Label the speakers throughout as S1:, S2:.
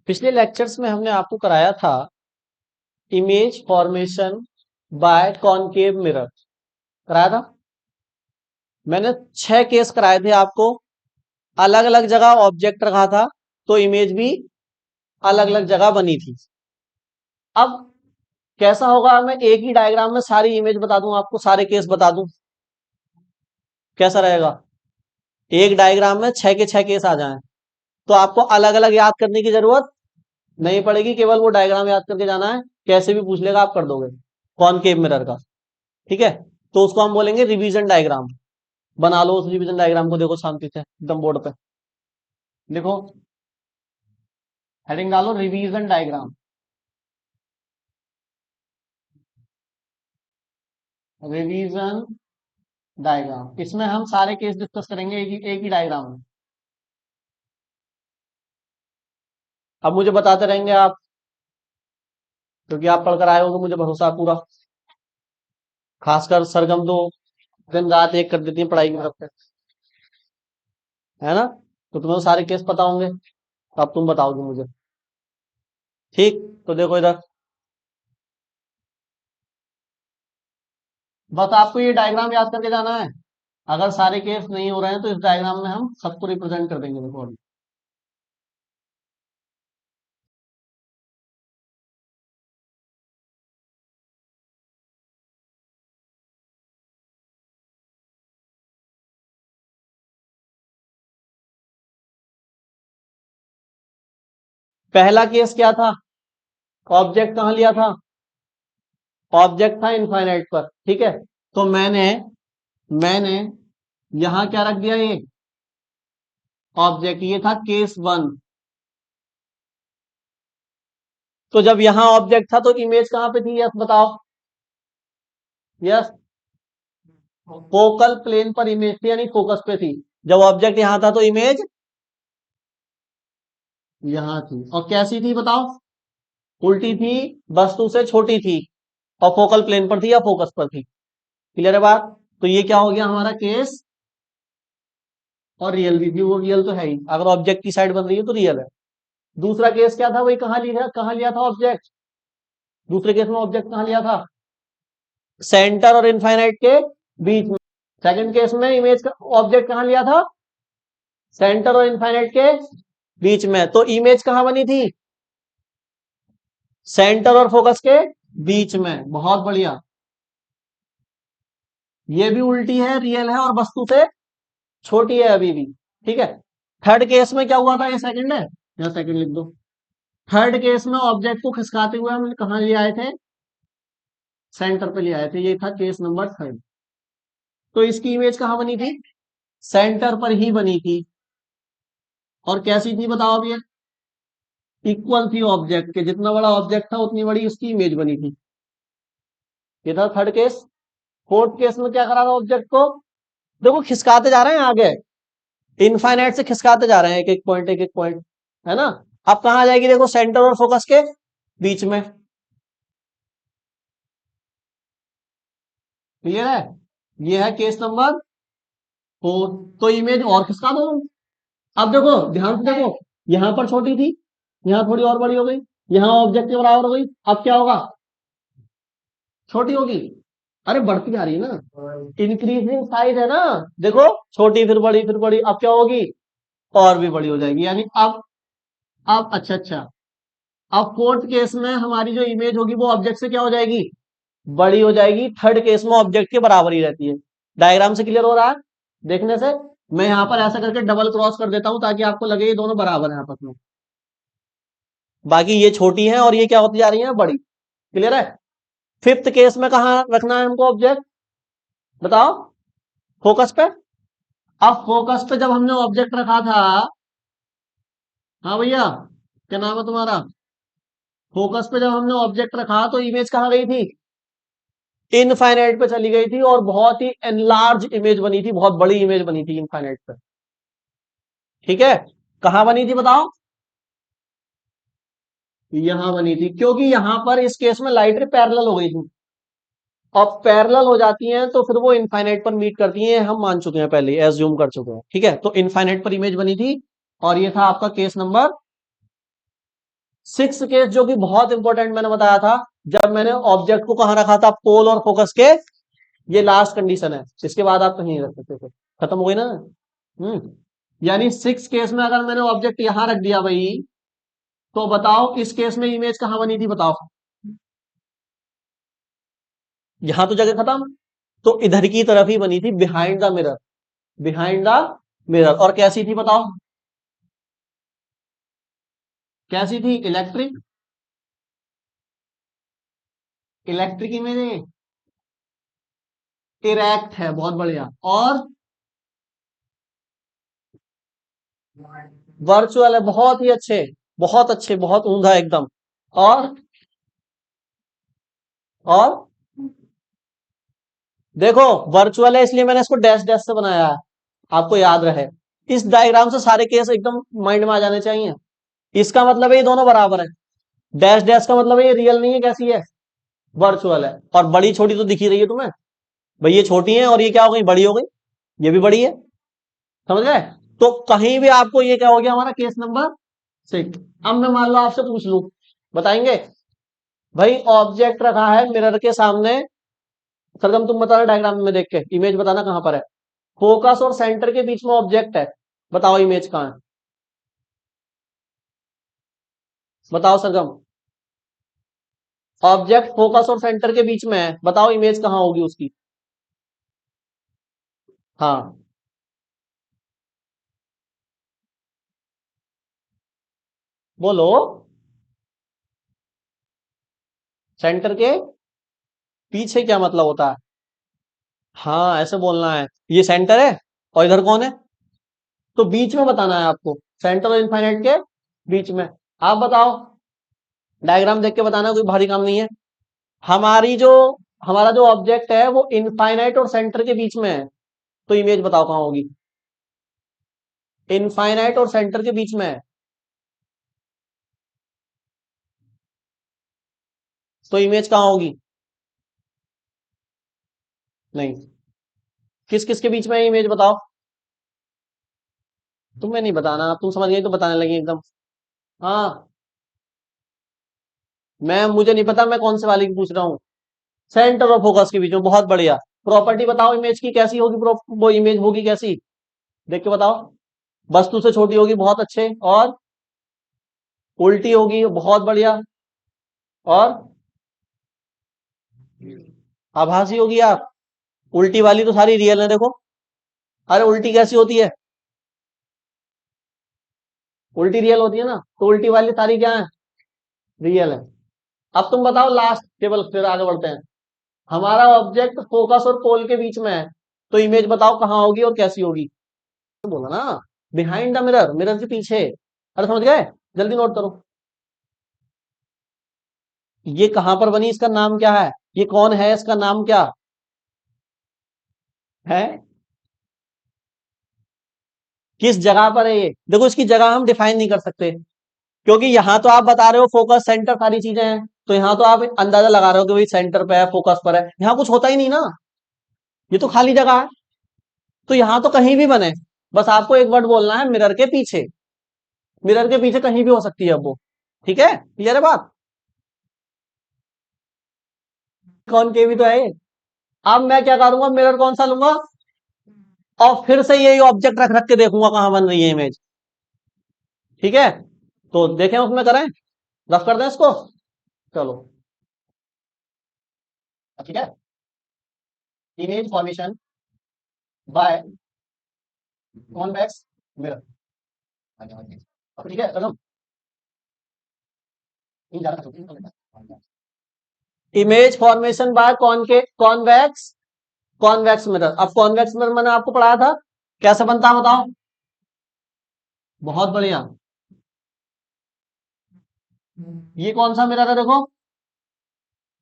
S1: पिछले लेक्चर्स में हमने आपको कराया था image formation by concave mirror, कराया था। मैंने 6 केस कराए थे आपको, अलग अलग जगह ऑब्जेक्ट रखा था तो इमेज भी अलग अलग जगह बनी थी। अब कैसा होगा, मैं एक ही डायग्राम में सारी इमेज बता दूं, आपको सारे केस बता दूं, कैसा रहेगा? एक डायग्राम में 6 के 6 केस आ जाएं तो आपको अलग अलग याद करने की जरूरत नहीं पड़ेगी, केवल वो डायग्राम याद करके जाना है। कैसे भी पूछ लेगा आप कर दोगे कॉनकेव मिरर का। ठीक है, तो उसको हम बोलेंगे रिवीजन डायग्राम। बना लो उस रिवीजन डायग्राम को, देखो शांति से एकदम बोर्ड पे देखो, हेडिंग डालो रिवीजन डायग्राम। रिवीजन डायग्राम, इसमें हम सारे केस डिस्कस करेंगे एक ही डायग्राम में। अब मुझे बताते रहेंगे आप, क्योंकि आप पढ़कर आए होगे, मुझे भरोसा है पूरा। खासकर सरगम तो दिन रात एक कर देती है पढ़ाई की तरफ पे, है ना? तो तुम्हें तो सारे केस पता होंगे, तो अब तुम बताओगे मुझे। ठीक, तो देखो इधर, बस आपको ये डायग्राम याद करके जाना है। अगर सारे केस नहीं हो रहे हैं तो इस डायग्राम में हम सबको रिप्रेजेंट कर देंगे। देखो अभी पहला केस क्या था, ऑब्जेक्ट कहां लिया था? ऑब्जेक्ट था इनफाइनाइट पर। ठीक है, तो मैंने मैंने यहां क्या रख दिया, ये ऑब्जेक्ट, ये था केस 1। तो जब यहां ऑब्जेक्ट था तो इमेज कहां पे थी, यस बताओ। यस, फोकल प्लेन पर इमेज थी, यानी फोकस पे थी। जब ऑब्जेक्ट यहां था तो इमेज यहां थी। और कैसी थी बताओ? उल्टी थी, वस्तु से छोटी थी, और फोकल प्लेन पर थी या फोकस पर थी। क्लियर है बात? तो ये क्या हो गया हमारा केस, और रियल भी थी, वो रियल तो है ही, अगर ऑब्जेक्ट की साइड बन रही है तो रियल है। दूसरा केस क्या था, वही कहां लिया था ऑब्जेक्ट? दूसरे केस में ऑब्जेक्ट कहां लिया था? सेंटर और इनफाइनाइट के बीच में। सेकंड केस में इमेज का ऑब्जेक्ट कहां लिया था? सेंटर और इनफाइनाइट के बीच में। तो इमेज कहां बनी थी? सेंटर और फोकस के बीच में। बहुत बढ़िया, ये भी उल्टी है, रियल है, और वस्तु से छोटी है अभी भी। ठीक है, थर्ड केस में क्या हुआ था, ये सेकंड है, या सेकंड लिख दो। थर्ड केस में ऑब्जेक्ट को खिसकाते हुए हम कहां ले आए थे? सेंटर पे ले आए थे। ये था केस नंबर 3। तो इसकी इमेज कहां बनी थी? सेंटर पर ही बनी थी। और कैसी थी बताओ अब ये? इक्वल थी ऑब्जेक्ट के, जितना बड़ा ऑब्जेक्ट था उतनी बड़ी उसकी इमेज बनी थी। ये था थर्ड केस। फोर्थ केस में क्या करा था ऑब्जेक्ट को? देखो खिसकाते जा रहे हैं आगे, इनफाइनाइट से खिसकाते जा रहे हैं, एक एक पॉइंट, है ना? अब कहां आ जाएगी देखो, सेंटर और फोकस के बीच में। क्लियर है? ये है केस नंबर 4। तो इमेज और खिसका दो। अब देखो ध्यान से देखो, यहां पर छोटी थी, यहां थोड़ी और बड़ी हो गई, यहां ऑब्जेक्ट के बराबर हो गई। अब क्या होगा? छोटी होगी। अरे बढ़ती आ रही है ना, इंक्रीजिंग साइज है ना। देखो, छोटी फिर बड़ी फिर बड़ी, अब क्या होगी? और भी बड़ी हो जाएगी। यानी अब अच्छा अच्छा, अब फोर्थ केस में हमारी जो इमेज होगी वो ऑब्जेक्ट से क्या हो जाएगी? बड़ी हो जाएगी। थर्ड केस में ऑब्जेक्ट के बराबर ही रहती है। डायग्राम से क्लियर हो रहा है देखने से? मैं यहां पर ऐसा करके डबल क्रॉस कर देता हूं ताकि आपको लगे ये दोनों बराबर हैं आपस में। बाकी ये छोटी है और ये क्या होती जा रही है, बड़ी। क्लियर है? फिफ्थ केस में कहां रखना है हमको ऑब्जेक्ट, बताओ? फोकस पे। अब फोकस पे जब हमने ऑब्जेक्ट रखा था, हाँ भैया, क्या नाम है तुम्हारा? फोकस पे जब हमने ऑब्जेक्ट रखा तो इमेज कहां गई थी? इनफाइनाइट पे चली गई थी, और बहुत ही एनलार्ज इमेज बनी थी, बहुत बड़ी इमेज बनी थी इनफाइनाइट पे। ठीक है, कहां बनी थी बताओ? यहां बनी थी, क्योंकि यहां पर इस केस में लाइट रे पैरेलल हो गई थी। अब पैरेलल हो जाती हैं तो फिर वो इनफाइनाइट पर मीट करती हैं, हम मान चुके हैं पहले, एज्यूम कर चुके हैं। ठीक है, तो इनफाइनाइट पर इमेज बनी थी, और ये था आपका केस नंबर सिक्स केस जो कि बहुत इंपॉर्टेंट मैंने बताया था, जब मैंने ऑब्जेक्ट को कहां रखा था, पोल और फोकस के, ये लास्ट कंडीशन है, इसके बाद आप कहीं नहीं रख सकते थे, खत्म हो गई ना। यानी सिक्स केस में अगर मैंने ऑब्जेक्ट यहां रख दिया भाई, तो बताओ इस केस में इमेज कहां बनी थी, बताओ। यहां तो जगह खत्म, तो इधर की तरफ ही बनी थी, behind the mirror, behind the mirror. और कैसी थी बताओ, कैसी थी, इलेक्ट्रिक, इलेक्ट्रिक इमेज है, इरेक्ट है, बहुत बढ़िया। और वर्चुअल है, बहुत ही अच्छे, बहुत अच्छे, बहुत उम्दा एकदम। और देखो वर्चुअल है इसलिए मैंने इसको डैश डैश से बनाया है, आपको याद रहे। इस डायग्राम से सारे केस एकदम माइंड में आ जाने चाहिए। इसका मतलब है ये दोनों बराबर है, डैश डैश का मतलब है ये रियल नहीं है, कैसी है, वर्चुअल है। और बड़ी छोटी तो दिख ही रही है तुम्हें, भाई ये छोटी है और ये क्या हो गई, बड़ी हो गई, ये भी बड़ी है, समझ गए। तो कहीं भी आपको ये क्या हो गया, हमारा केस नंबर 6। अब मैं मान लो आपसे पूछ लूं, बताएंगे। भाई ऑब्जेक्ट रखा है मिरर के सामने, सरगम तुम बताना डायग्राम में देख के, इमेज बताना कहां पर है। फोकस और सेंटर के बीच में ऑब्जेक्ट है, बताओ इमेज कहां है, बताओ सरगम। ऑब्जेक्ट फोकस और सेंटर के बीच में है, बताओ इमेज कहां होगी उसकी। हाँ, बोलो। सेंटर के पीछे क्या मतलब होता है, हाँ ऐसे बोलना है, ये सेंटर है और इधर कौन है, तो बीच में बताना है आपको, सेंटर और इनफाइनाइट के बीच में। आप बताओ, डायग्राम देख के बताना, कोई भारी काम नहीं है। हमारी जो हमारा जो ऑब्जेक्ट है वो इनफाइनाइट और सेंटर के बीच में है, तो इमेज बताओ कहां होगी, इनफाइनाइट और सेंटर के बीच में है, तो इमेज कहां होगी, नहीं, किस किस के बीच में है इमेज बताओ। तुम्हें नहीं बताना, तुम समझ गई तो बताने लगी एकदम। हाँ, मैं मुझे नहीं पता मैं कौन से वाले की पूछ रहा हूँ, सेंटर और फोकस के बीच में, बहुत बढ़िया। प्रॉपर्टी बताओ इमेज की कैसी होगी, वो इमेज होगी कैसी, देख के बताओ। वस्तु से छोटी होगी, बहुत अच्छे। और उल्टी होगी, बहुत बढ़िया। और आभासी होगी यार, उल्टी वाली तो सारी रियल है, देखो। अरे उल्टी कैसी होती है, उल्टी रियल होती है ना, तो उल्टी वाली सारी क्या है, रियल है। अब तुम बताओ लास्ट टेबल, फिर आगे बढ़ते हैं। हमारा ऑब्जेक्ट फोकस और पोल के बीच में है, तो इमेज बताओ कहां होगी और कैसी होगी, तो बोला ना, बिहाइंड द मिरर, मिरर के पीछे। अरे समझ गए, जल्दी नोट करो। ये कहां पर बनी, इसका नाम क्या है, ये कौन है, इसका नाम क्या है, किस जगह पर है ये, देखो इसकी जगह हम डिफाइन नहीं कर सकते, क्योंकि यहां तो आप बता रहे हो फोकस सेंटर सारी चीजें हैं, तो यहां तो आप अंदाजा लगा रहे हो कि भाई सेंटर पे है, फोकस पर है, यहां कुछ होता ही नहीं ना, ये तो खाली जगह है। तो यहां तो कहीं भी बने, बस आपको एक वर्ड बोलना है, मिरर के पीछे, मिरर के पीछे कहीं भी हो सकती है अब वो, ठीक है, क्लियर है बात। कौन के भी तो है ये। अब मैं क्या करूंगा, मिरर कौन सा लूंगा, और फिर से यही ऑब्जेक्ट रख रख के देखूंगा कहां बन रही है इमेज, ठीक है। तो देखें उसमें करें, रफ कर दें इसको, चलो, ठीक है। Image formation by convex mirror, ठीक है खत्म। Image formation by convex, convex mirror. अब कॉन्वेक्स मिरर मैंने आपको पढ़ाया था, कैसे बनता है बताओ, बहुत बढ़िया। ये कौन सा मिरर है देखो।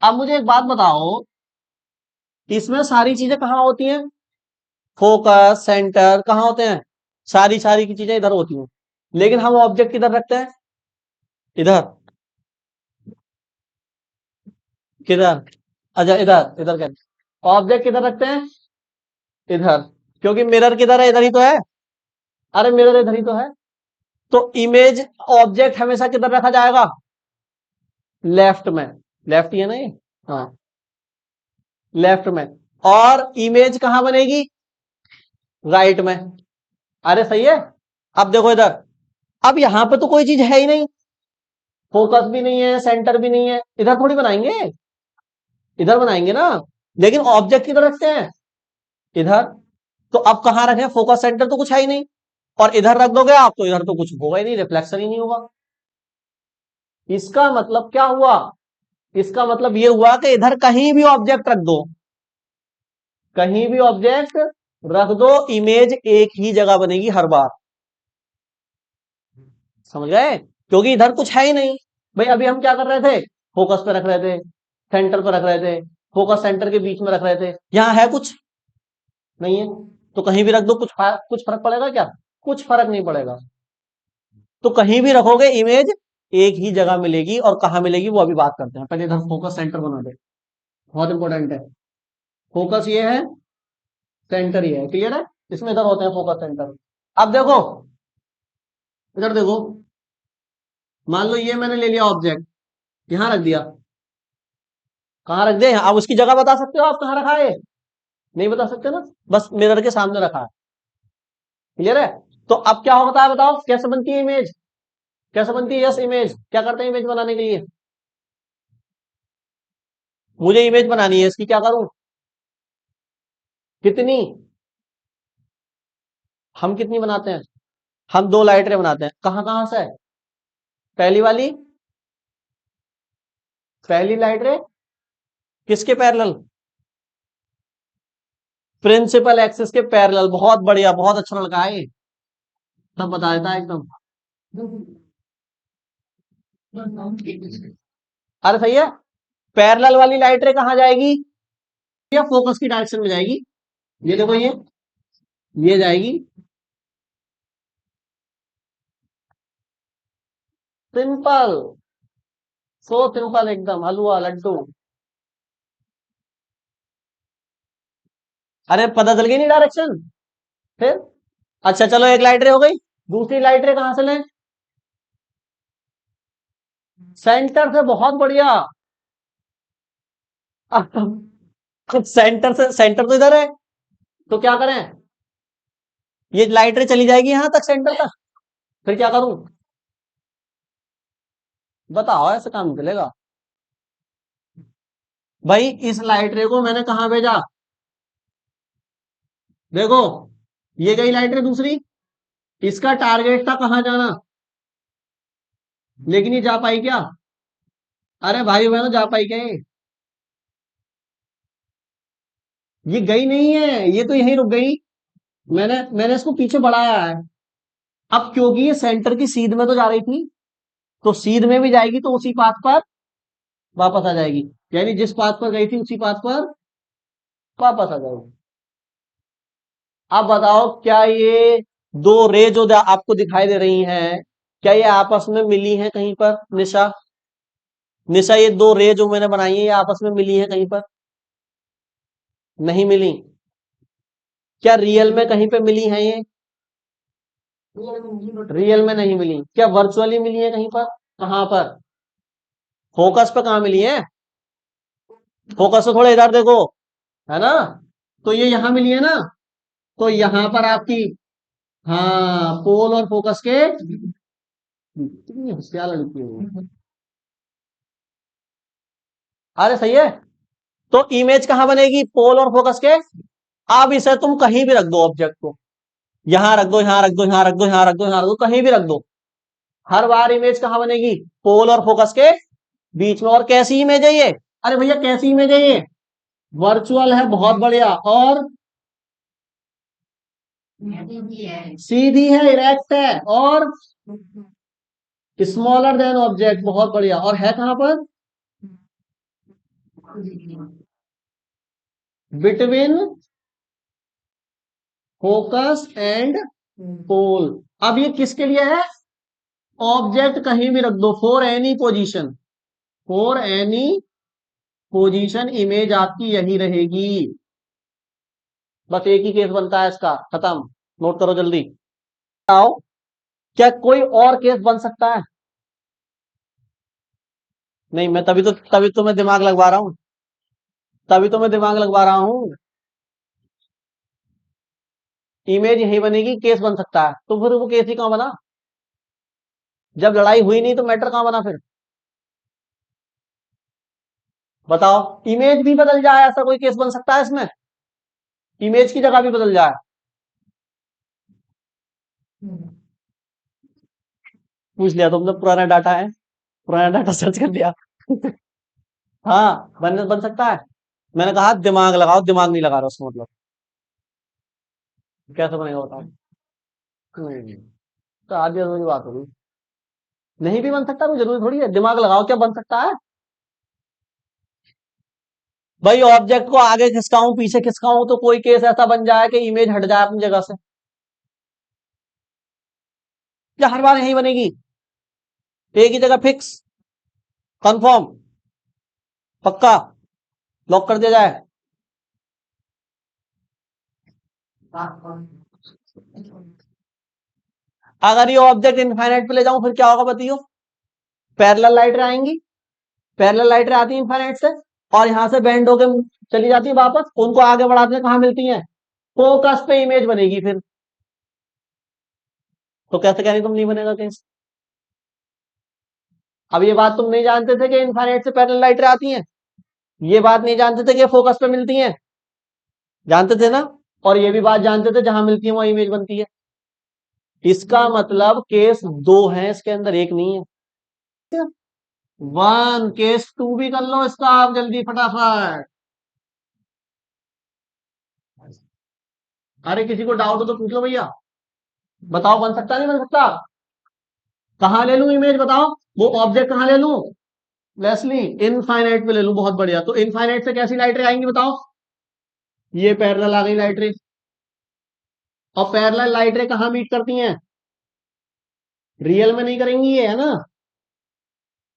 S1: अब मुझे एक बात बताओ, इसमें सारी चीजें कहाँ होती हैं, फोकस सेंटर कहाँ होते हैं, सारी सारी की चीजें इधर होती हैं, लेकिन हम ऑब्जेक्ट किधर रखते हैं, इधर, किधर, अच्छा इधर, इधर क्या, ऑब्जेक्ट किधर रखते हैं, इधर, क्योंकि मिरर किधर है, इधर ही तो है, अरे मिरर इधर ही तो है। तो इमेज ऑब्जेक्ट हमेशा किधर रखा जाएगा, लेफ्ट में, लेफ्ट ही है ना ये, हाँ लेफ्ट में, और इमेज कहां बनेगी, राइट में। अरे सही है। अब देखो इधर, अब यहां पे तो कोई चीज है ही नहीं, फोकस भी नहीं है, सेंटर भी नहीं है, इधर थोड़ी बनाएंगे, इधर बनाएंगे ना, लेकिन ऑब्जेक्ट किधर रखते हैं, इधर। तो अब कहां रखें, फोकस सेंटर तो कुछ है ही नहीं, और इधर रख दोगे आप तो इधर तो कुछ होगा ही नहीं, रिफ्लेक्शन ही नहीं होगा। इसका मतलब क्या हुआ, इसका मतलब ये हुआ कि इधर कहीं भी ऑब्जेक्ट रख दो, कहीं भी ऑब्जेक्ट रख दो, इमेज एक ही जगह बनेगी हर बार। समझ गए, क्योंकि इधर कुछ है ही नहीं। भाई अभी हम क्या कर रहे थे, फोकस पे रख रहे थे, सेंटर पे रख रहे थे, फोकस सेंटर के बीच में रख रहे थे, यहां है कुछ नहीं है, तो कहीं भी रख दो, कुछ फर्क पड़ेगा क्या, कुछ फर्क नहीं पड़ेगा। तो कहीं भी रखोगे इमेज एक ही जगह मिलेगी, और कहां मिलेगी वो अभी बात करते हैं, पहले इधर फोकस सेंटर बना दे, बहुत इंपॉर्टेंट है। फोकस ये है, सेंटर ये है, क्लियर है, इसमें इधर होते हैं फोकस सेंटर। अब देखो, इधर देखो, मान लो ये मैंने ले लिया ऑब्जेक्ट, यहां रख दिया, कहां रख दिया, अब उसकी जगह बता सकते हो आप कहां रखा है, नहीं बता सकते ना, बस मिरर के सामने रखा है, क्लियर है। तो अब क्या होता है बताओ, कैसे बनती है इमेज, कैसे बनती है, यस इमेज, क्या करते हैं इमेज बनाने के लिए, मुझे इमेज बनानी है, इसकी क्या करूं, कितनी, हम कितनी बनाते हैं, हम दो लाइटें बनाते हैं, कहां कहां से, पहली वाली, पहली लाइट रे किसके पैरेलल, प्रिंसिपल एक्सिस के पैरेलल, बहुत बढ़िया, बहुत अच्छा लड़का है ये, सब बता देता है एकदम। अरे सही है, पैरेलल वाली लाइट रे कहां जाएगी, या फोकस की डायरेक्शन में जाएगी, ये देखो ये जाएगी, सिंपल, सो सिंपल एकदम, हलवा लड्डू। अरे पता चल गई नहीं डायरेक्शन, फिर अच्छा चलो, एक लाइट रे हो गई, दूसरी लाइट रे कहां से लें, सेंटर से, बहुत बढ़िया। सेंटर से, सेंटर तो इधर है, तो क्या करें, ये लाइट रे चली जाएगी यहां तक, सेंटर तक, फिर क्या करूं, बताओ, ऐसे काम नहीं चलेगा। भाई इस लाइट रे को मैंने कहां भेजा, देखो ये गई लाइट रे दूसरी, इसका टारगेट था कहां जाना, लेकिन ये जा पाई क्या, अरे भाई बहनों जा पाई क्या ये गई नहीं है, ये तो यहीं रुक गई, मैंने मैंने इसको पीछे बढ़ाया है। अब क्योंकि ये सेंटर की सीध में तो जा रही थी, तो सीध में भी जाएगी तो उसी पाथ पर वापस आ जाएगी, यानी जिस पाथ पर गई थी उसी पाथ पर वापस आ जाएगी। अब बताओ, क्या ये दो रे जो आपको दिखाई दे रही हैं, क्या ये आपस में मिली हैं कहीं पर, निशा, निशा ये दो रे जो मैंने बनाई है ये आपस में मिली हैं कहीं पर, नहीं मिली, क्या रियल में कहीं पे मिली हैं ये, रियल में नहीं मिली, क्या वर्चुअली मिली है कहीं पर, कहां पर, फोकस पे कहां मिली है, फोकस तो थोड़ा इधर देखो, है ना, तो ये यहां मिली है ना, तो यहां पर आपकी, हाँ पोल और फोकस के, कितनी होशियार लड़की है, अरे सही है। तो इमेज कहां बनेगी, पोल और फोकस के, अब इसे तुम कहीं भी रख दो ऑब्जेक्ट को, यहां रख दो, यहां रख दो, यहां रख दो, यहां रख दो, यहां रख दो, कहीं भी रख दो, हर बार इमेज कहां बनेगी, पोल और फोकस के बीच में। और कैसी इमेज है ये, अरे भैया कैसी इमेज है ये, वर्चुअल है, बहुत बढ़िया, और सीधी है, इरेक्ट है, और स्मॉलर देन ऑब्जेक्ट, बहुत बढ़िया, और है कहां पर, बिटवीन फोकस एंड पोल। अब ये किसके लिए है, ऑब्जेक्ट कहीं भी रख दो, for any position, for any position image आपकी यही रहेगी, बस एक ही केस बनता है इसका, खत्म, नोट करो जल्दी। आओ, क्या कोई और केस बन सकता है, नहीं, मैं तभी तो मैं दिमाग लगवा रहा हूँ, तभी तो मैं दिमाग लगवा रहा हूँ। इमेज यही बनेगी, केस बन सकता है, तो फिर वो केस ही कहाँ बना? जब लड़ाई हुई नहीं तो मैटर कहाँ बना फिर? बताओ, इमेज भी बदल जाए ऐसा कोई केस बन सकता है इसमें? इमेज की जगह भी बदल जाए? पूछ लिया तुमने, पुराना डाटा है, पुराना डाटा सर्च कर लिया। हाँ, बन बन सकता है। मैंने कहा दिमाग लगाओ, दिमाग नहीं लगा रहा उसका मतलब। कैसे बनेगा बताओ? नहीं, तो आधी अधूरी बात होगी। नहीं भी बन सकता, कोई जरूरी थोड़ी है, दिमाग लगाओ क्या बन सकता है। भाई ऑब्जेक्ट को आगे खिसकाऊं पीछे खिसकाऊं तो कोई केस ऐसा बन जाए कि इमेज हट जाए अपनी जगह से, या हर बार यही बनेगी, एक ही जगह फिक्स, कंफर्म, पक्का, लॉक कर दिया जाए? अगर ये ऑब्जेक्ट इनफाइनाइट पे ले जाऊं फिर क्या होगा बताइयो? पैरेलल लाइटें आएंगी, पैरेलल लाइटें आती हैं इनफाइनाइट से, और यहां से बेंड होके चली जाती है वापस, उनको आगे बढ़ाते हैं, कहां मिलती हैं? फोकस पे इमेज बनेगी फिर। तो कैसे कह रही तुम नहीं बनेगा केस? अब ये बात तुम नहीं जानते थे कि इनफाइनाइट से पैरेलल लाइटें आती हैं, ये बात नहीं जानते थे कि फोकस पे मिलती हैं, जानते थे ना? और ये भी बात जानते थे जहां मिलती है वहां इमेज बनती है। इसका मतलब केस दो है इसके अंदर, एक नहीं है। वन, केस टू भी कर लो इसका आप जल्दी फटाफट। अरे किसी को डाउट हो तो पूछ लो भैया, बताओ बन सकता नहीं बन सकता? कहां ले लूं इमेज बताओ, वो ऑब्जेक्ट कहां ले लूं? लेसली, इनफाइनाइट पे ले लूं, बहुत बढ़िया। तो इनफाइनाइट से कैसी लाइटें आएंगी बताओ? ये पैरेलल आ गई लाइटें, और पैरेलल लाइटें कहां मीट करती हैं? रियल में नहीं करेंगी ये, है ना,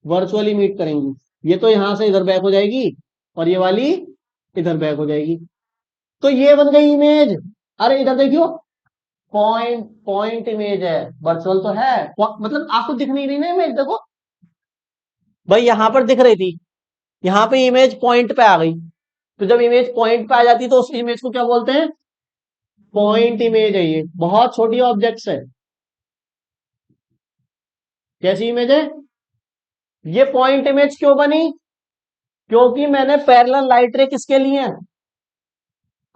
S1: वर्चुअली मीट करेंगी। ये तो यहां से इधर बैक हो जाएगी, और ये वाली इधर बैक हो जाएगी, तो ये बन गई इमेज। अरे इधर देखियो, पॉइंट पॉइंट इमेज है, वर्चुअल तो है, मतलब आपको दिख नहीं रही ना इमेज, देखो भाई यहां पर दिख रही थी, यहां पे इमेज पॉइंट पे आ गई, तो जब इमेज पॉइंट पे आ जाती है तो उस इमेज को क्या बोलते हैं? पॉइंट इमेज है। ये बहुत छोटी ऑब्जेक्ट्स है। कैसी इमेज है? ये पॉइंट इमेज क्यों बनी? क्योंकि मैंने पैरेलल लाइट रे किसके लिए हैं?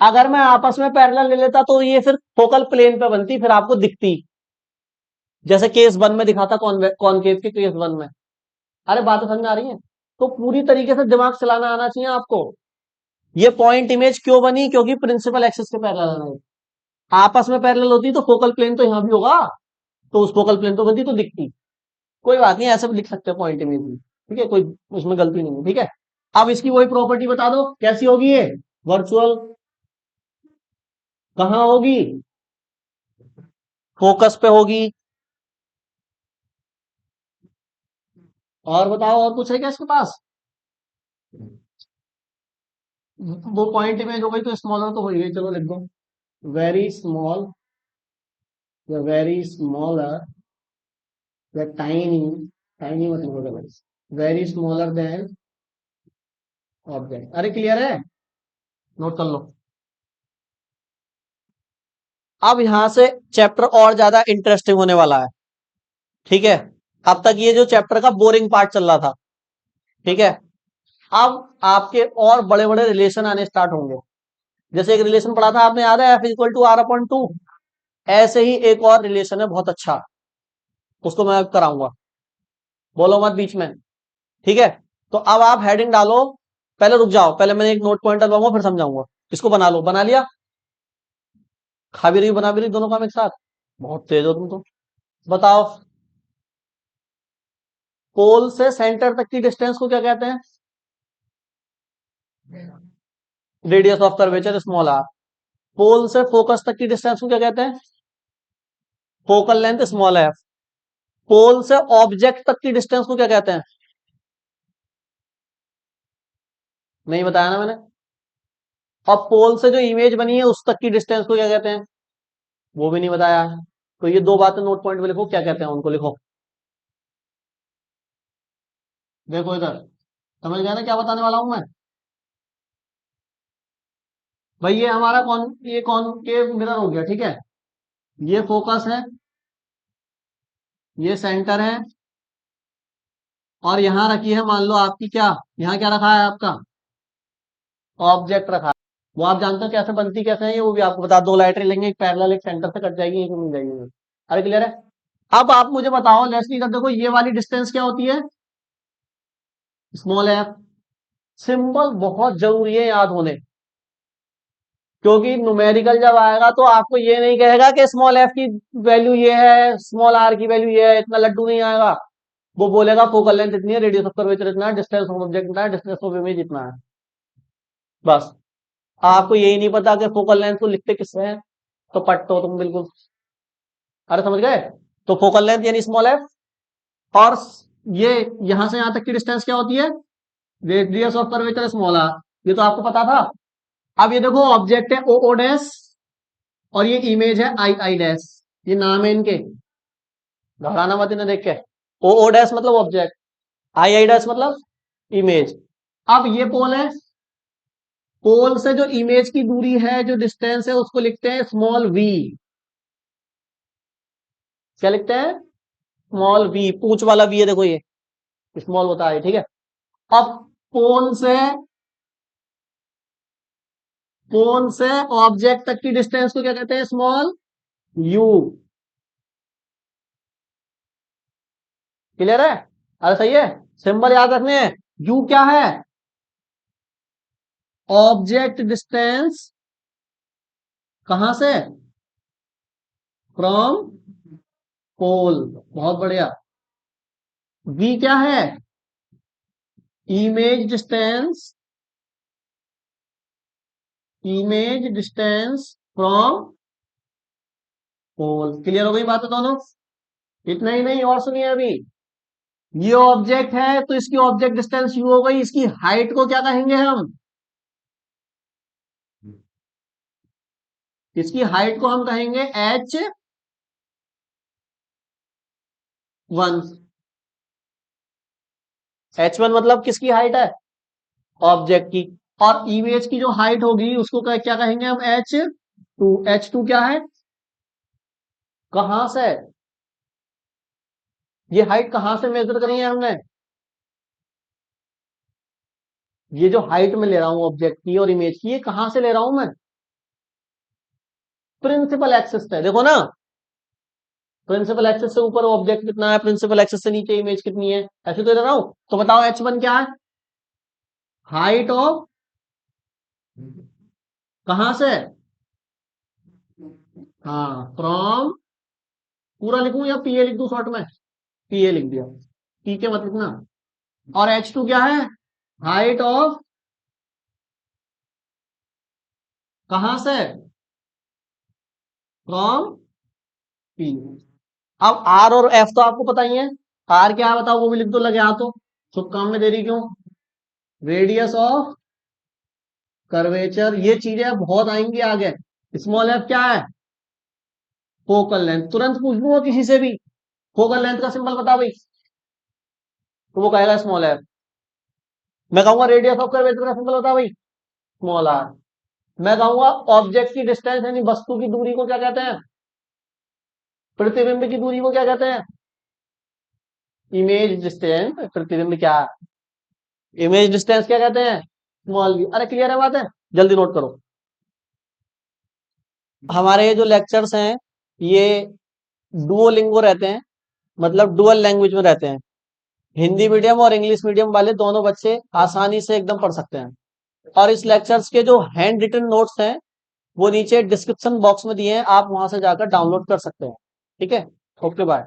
S1: अगर मैं आपस में पैरेलल ले लेता तो ये फिर फोकल प्लेन पे बनती, फिर आपको दिखती, जैसे केस वन में दिखा था, कॉनकेव के केस वन में। अरे बात समझ में आ रही है? तो पूरी तरीके से दिमाग चलाना आना चाहिए आपको। ये पॉइंट इमेज क्यों बनी? क्योंकि प्रिंसिपल एक्सिस के पैरेलल है, आपस में पैरेलल होती तो फोकल प्लेन तो यहां भी होगा, तो उस फोकल प्लेन तो बनती तो दिखती। कोई बात नहीं, ऐसे भी लिख सकते हैं पॉइंट इमेज भी, ठीक है, कोई उसमें गलती नहीं है, ठीक है। अब इसकी वही प्रॉपर्टी बता दो कैसी होगी ये, वर्चुअल कहां होगी? फोकस पे होगी। और बताओ, और कुछ है क्या इसके पास? वो पॉइंट इमेज हो गई तो स्मॉलर तो हो ही गई, चलो लिख दो, वेरी स्मॉल, या वेरी स्मॉलर, या टाइनी, टाइनी मतलब होगा भाई, वेरी स्मॉलर देन ऑब्जेक्ट। अरे क्लियर है, नोट कर लो। अब यहां से चैप्टर और ज्यादा इंटरेस्टिंग होने वाला है, ठीक है। अब तक ये जो चैप्टर का बोरिंग पार्ट चल रहा था, ठीक है, अब आपके और बड़े बड़े रिलेशन आने स्टार्ट होंगे। जैसे एक रिलेशन पढ़ा था आपने, याद है, F equal to R upon two, ऐसे ही एक और रिलेशन है बहुत अच्छा, उसको मैं अब कराऊंगा, बोलो मत बीच में, ठीक है। तो अब आप हेडिंग डालो, पहले रुक जाओ, पहले मैंने एक नोट पॉइंट डलवाऊंगा फिर समझाऊंगा। इसको बना लो, बना लिया? खा भी रही बना भी रही, दोनों काम एक साथ, बहुत तेज हो तुम तो। बताओ, पोल से सेंटर तक की डिस्टेंस को क्या कहते हैं? Radius of curvature small R. Pole से फोकस तक की डिस्टेंस को क्या कहते हैं? Focal length small F. Pole से ऑब्जेक्ट तक की डिस्टेंस को क्या कहते हैं? नहीं बताया ना मैंने। और पोल से जो इमेज बनी है उस तक की डिस्टेंस को क्या कहते हैं? वो भी नहीं बताया है। तो ये दो बातें नोट पॉइंट में लिखो, क्या कहते हैं उनको लिखो। देखो इधर, समझ गया ना क्या बताने वाला हूं मैं? भाई ये हमारा ये कॉनकेव मिरर हो गया, ठीक है। ये फोकस है, ये सेंटर है, और यहाँ रखी है मान लो आपकी क्या, यहाँ क्या रखा है आपका, ऑब्जेक्ट रखा है। वो आप जानते हो कैसे बनती कैसे है ये, वो भी आपको बता, दो लाइटें लेंगे, एक पैरेलल एक सेंटर से कट जाएगी, एक मिल जाएगी। अरे क्लियर है? अब आप मुझे बताओ लेट्स इधर देखो, ये वाली डिस्टेंस क्या होती है, स्मॉल एफ। सिंबल बहुत जरूरी है याद होने, क्योंकि न्यूमेरिकल जब आएगा तो आपको ये नहीं कहेगा कि स्मॉल एफ की वैल्यू ये है, स्मॉल आर की वैल्यू ये है, इतना लड्डू नहीं आएगा। वो बोलेगा फोकल लेंथ इतनी है, रेडियस ऑफ कर्वेचर इतना है, डिस्टेंस ऑफ ऑब्जेक्ट इतना है, डिस्टेंस ऑफ इमेज इतना है, बस। आपको यही नहीं पता कि फोकल लेंथ को लिखते किससे हैं, तो पट्टो तुम बिल्कुल। अरे समझ गए? तो फोकल लेंथ यानी स्मॉल एफ, और ये यहां से यहां तक की डिस्टेंस क्या होती है, radius of curvature small R. ये तो आपको पता था। अब ये देखो ऑब्जेक्ट है ओ ओ डैश, और ये इमेज है आई आई डैश, ये नाम है इनके, घबराना मत इन्हें देख के। ओ ओ डैश मतलब ऑब्जेक्ट, आई आई डैश मतलब इमेज। अब ये पोल है, पोल से जो इमेज की दूरी है, जो डिस्टेंस है, उसको लिखते हैं स्मॉल वी। क्या लिखते हैं? स्मॉल वी, पूंछ वाला वी है देखो, ये स्मॉल होता है, ठीक है। अब पोल से पोल से ऑब्जेक्ट तक की डिस्टेंस को क्या कहते हैं, स्मॉल यू। क्लियर है? अरे सही है, सिंबल याद रखने हैं। यू क्या है? ऑब्जेक्ट डिस्टेंस, कहां से, फ्रॉम पोल, बहुत बढ़िया। वी क्या है? Image distance, image distance from pole. Clear हो गई बात दोनों? इतना ही नहीं, और सुनिए अभी। ये ऑब्जेक्ट है तो इसकी ऑब्जेक्ट डिस्टेंस यू हो गई, इसकी हाइट को क्या कहेंगे हम, इसकी हाइट को हम कहेंगे H1। H1 मतलब किसकी हाइट है, ऑब्जेक्ट की। और इमेज की जो हाइट होगी उसको क्या कहेंगे हम, H2। H2 क्या है, कहां से, ये हाइट कहां से मेजर करी है हमने, ये जो हाइट में ले रहा हूं ऑब्जेक्ट की और इमेज की, ये कहां से ले रहा हूं मैं, प्रिंसिपल एक्सिस से। देखो ना, प्रिंसिपल एक्सिस से ऊपर ऑब्जेक्ट कितना है, प्रिंसिपल एक्सिस से नीचे इमेज कितनी है, ऐसे तो ले रहा हूं। तो बताओ H1 क्या है, हाइट ऑफ, कहां से, हाँ फ्रॉम, पूरा लिखूं या पीए लिख दूं शॉर्ट में, पीए लिख दिया, ठीक है मत लिखना। और H2 क्या है, हाइट ऑफ, कहां से, फ्रॉम पी। अब आर और एफ तो आपको पता ही है, आर क्या है बताओ, वो भी लिख दो लगे हाथों, शुभ काम में देरी क्यों, रेडियस ऑफ कर्वेचर। ये चीजें बहुत आएंगी आगे। स्मॉल एफ क्या है, फोकल लेंथ। तुरंत पूछ लूंगा किसी से भी, फोकल लेंथ का सिंबल बता भाई, तो वो कहेगा स्मॉल एफ। मैं कहूंगा रेडियस ऑफ कर्वेचर का सिंबल बता भाई, स्मॉल आर। मैं कहूंगा ऑब्जेक्ट की डिस्टेंस यानी वस्तु की दूरी को क्या कहते हैं, प्रतिबिंब की दूरी को क्या कहते हैं, इमेज डिस्टेंस। प्रतिबिंब क्या, इमेज डिस्टेंस क्या कहते हैं, स्मॉल वी। अरे क्लियर है बात है, जल्दी नोट करो। हमारे ये जो लेक्चर्स हैं ये डुओलिंगो रहते हैं, मतलब डुअल लैंग्वेज में रहते हैं। हिंदी मीडियम और इंग्लिश मीडियम वाले दोनों बच्चे आसानी से एकदम पढ़ सकते हैं। और इस लेक्चर्स के जो हैंड रिटन नोट्स हैं वो नीचे डिस्क्रिप्शन बॉक्स में दिए हैं, आप वहां से जाकर डाउनलोड कर सकते हैं। ठीक है, ओके बाय।